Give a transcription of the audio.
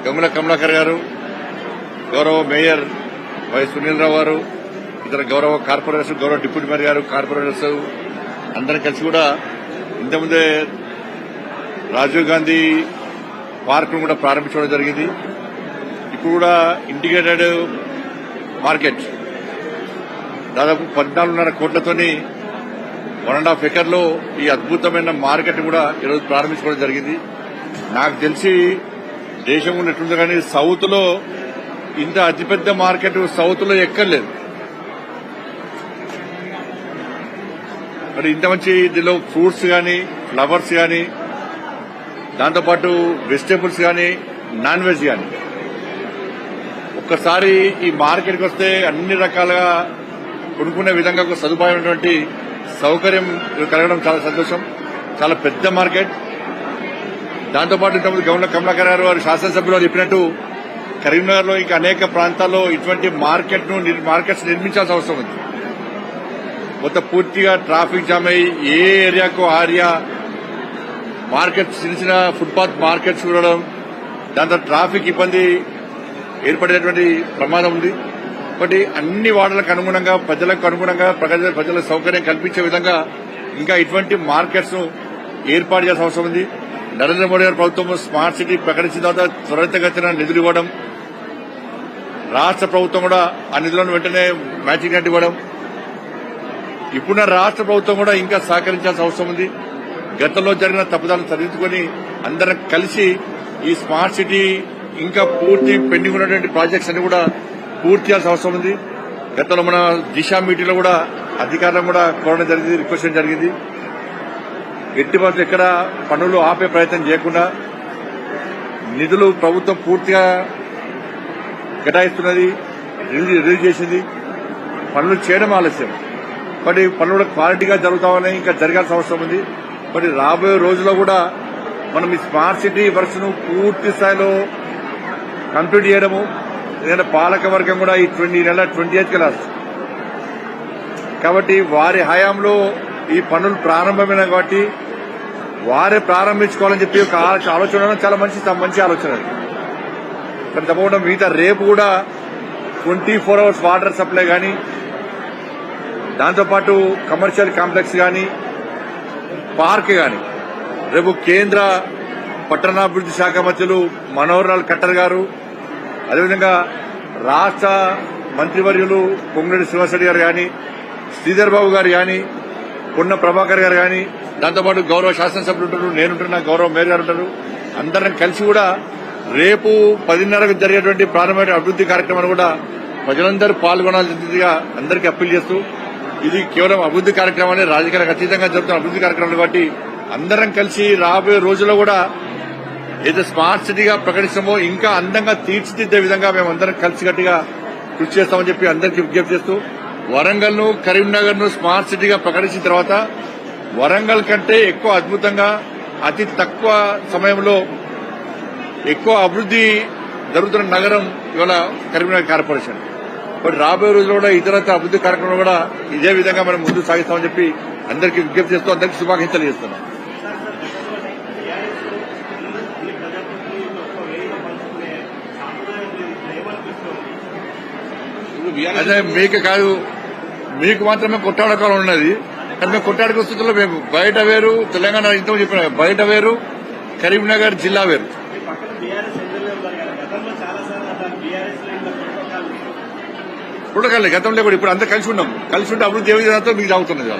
గంగుల కమలాకర్ గారు, గౌరవ mayor why Sunil Rao గారు, ఇతర గౌరవ కార్పొరేటర్స్, గౌరవ డిప్యూటీ మేయర్ గారు, కార్పొరేటర్స్ అందరం కలిసి కూడా ఇంతకుముందే రాజీవ్ గాంధీ పార్క్ ను కూడా ప్రారంభించడం జరిగింది. ఇప్పుడు కూడా ఇంటిగ్రేటెడ్ మార్కెట్ దాదాపు 14.5 కోట్లతోని 1.5 ఎకర్లో ఈ అద్భుతమైన మార్కెట్ కూడా ఈరోజు ప్రారంభించుకోవడం జరిగింది. నాకు తెలిసి దేశంలో ఎట్లుంది కానీ సౌత్ లో ఇంత అతిపెద్ద మార్కెట్ సౌత్ లో ఎక్కర్లేదు. మరి ఇంత మంచి దీనిలో ఫ్రూట్స్ కానీ, ఫ్లవర్స్ కానీ, దాంతోపాటు వెజిటేబుల్స్ కానీ, నాన్ వెజ్ కానీ ఒక్కసారి ఈ మార్కెట్కి వస్తే అన్ని రకాలుగా కొనుక్కునే విధంగా ఒక సదుపాయమైనటువంటి సౌకర్యం కలగడం చాలా సంతోషం. చాలా పెద్ద మార్కెట్. దాంతోపాటు ఇంతకుముందు గవర్నర్ కమలాకర్ గారు వారు శాసనసభ్యులు చెప్పినట్టు కరీంనగర్ లో ఇంకా అనేక ప్రాంతాల్లో ఇటువంటి మార్కెట్స్ నిర్మించాల్సిన అవసరం ఉంది. మొత్తం పూర్తిగా ట్రాఫిక్ జామ్ అయ్యి ఏ ఏరియాకు ఆ ఏరియా మార్కెట్స్, చిన్న చిన్న ఫుట్పాత్ మార్కెట్స్ చూడడం, దాంతో ట్రాఫిక్ ఇబ్బంది ఏర్పడేటువంటి ప్రమాదం ఉంది. కాబట్టి అన్ని వార్డులకు అనుగుణంగా, ప్రజలకు అనుగుణంగా, ప్రజల సౌకర్యం కల్పించే విధంగా ఇంకా ఇటువంటి మార్కెట్స్ ను ఏర్పాటు చేయాల్సిన అవసరం ఉంది. నరేంద్ర మోడీ గారి ప్రభుత్వం స్మార్ట్ సిటీ ప్రకటించిన తర్వాత త్వరితగతిన నిధులు ఇవ్వడం, రాష్ట్ర ప్రభుత్వం కూడా ఆ నిధులను వెంటనే మ్యాచింగ్ గ్రాంట్ ఇవ్వడం, ఇప్పుడున్న రాష్ట్ర ప్రభుత్వం కూడా ఇంకా సహకరించాల్సిన అవసరం ఉంది. గతంలో జరిగిన తప్పుదాలను సరిదిద్దుకొని అందరం కలిసి ఈ స్మార్ట్ సిటీ ఇంకా పూర్తి పెండింగ్ ఉన్నటువంటి ప్రాజెక్ట్స్ అన్ని కూడా పూర్తి చేయాల్సిన అవసరం ఉంది. గతంలో మన దిశ మీటింగ్ లో కూడా అధికారులను కూడా కోరడం జరిగింది, రిక్వెస్ట్ చేయడం జరిగింది. ఎట్టి బస్సులు ఎక్కడ పనులు ఆపే ప్రయత్నం చేయకుండా నిధులు ప్రభుత్వం పూర్తిగా కేటాయిస్తున్నది, రిలీజ్ చేసింది. పనులు చేయడం ఆలస్యం, మరి పనులు కూడా క్వాలిటీగా జరుగుతామని ఇంకా జరగాల్సిన అవసరం ఉంది. మరి రాబోయే రోజుల్లో కూడా మనం ఈ స్మార్ట్ సిటీ వర్క్స్ ను పూర్తి స్థాయిలో కంప్లీట్ చేయడము, ఎందుకంటే పాలక వర్గం కూడా ఈ నెల 28కి లాస్ట్ కాబట్టి వారి హయాంలో ఈ పనులు ప్రారంభమైన కాబట్టి వారే ప్రారంభించుకోవాలని చెప్పి ఒక ఆలోచన చాలా మంచి ఆలోచన. కానీ తప్పకుండా మిగతా రేపు కూడా 24 అవర్స్ వాటర్ సప్లై కానీ, దాంతోపాటు కమర్షియల్ కాంప్లెక్స్ కానీ, పార్క్ కానీ రేపు కేంద్ర పట్టణాభివృద్ది శాఖ మంత్రులు మనోహర్ లాల్ ఖట్టర్ గారు, అదేవిధంగా రాష్ట్ర మంత్రివర్యులు పొంగులేటి శ్రీనివాసరెడ్డి గారు కానీ, శ్రీధర్ బాబు గారు కానీ, పొన్న ప్రభాకర్ గారు కానీ, దాంతోపాటు గౌరవ శాసనసభ్యులు ఉంటారు, నేనుంటున్నా, గౌరవ మేయర్ గారు ఉంటారు. అందరం కలిసి కూడా రేపు 10:30కు జరిగేటువంటి ప్రారంభమైన అభివృద్ది కార్యక్రమాన్ని కూడా ప్రజలందరూ పాల్గొనాల్సిందిగా అందరికీ అప్పీల్ చేస్తూ, ఇది కేవలం అభివృద్ది కార్యక్రమాన్ని రాజకీయాలకు అతీతంగా జరుగుతున్న అభివృద్ది కార్యక్రమాలు కాబట్టి అందరం కలిసి రాబోయే రోజుల్లో కూడా ఏదో స్మార్ట్ సిటీగా ప్రకటిస్తామో ఇంకా అందంగా తీర్చిదిద్దే విధంగా మేమందరం కలిసికట్టుగా కృషి చేస్తామని చెప్పి అందరికీ విజ్ఞప్తి చేస్తూ, వరంగల్ ను, కరీంనగర్ ను స్మార్ట్ సిటీగా ప్రకటించిన తర్వాత వరంగల్ కంటే ఎక్కువ అద్భుతంగా, అతి తక్కువ సమయంలో ఎక్కువ అభివృద్ది జరుగుతున్న నగరం ఇవాళ కరీంనగర్ కార్పొరేషన్. బట్ రాబోయే రోజుల్లో కూడా ఇతరత్ర అభివృద్ది కార్యక్రమాలు కూడా ఇదే విధంగా మనం ముందుకు సాగిస్తామని చెప్పి అందరికీ విజ్ఞప్తి చేస్తూ అందరికీ శుభాకాంక్షలు చేస్తున్నాం. అదే మీకు కాదు, మీకు మాత్రమే కొట్టాడకాలం ఉన్నది. కానీ మేము కొట్టాడుకునే స్థితిలో మేము బయట వేరు, తెలంగాణ ఇంత చెప్పిన బయట వేరు, కరీంనగర్ జిల్లా వేరు. ప్రోటోకాల్ గతంలో కూడా ఇప్పుడు అంతా కలిసి ఉన్నాం. కలిసి ఉంటే అభివృద్ధి ఏ విధంగా మీకు సాగుతున్నది.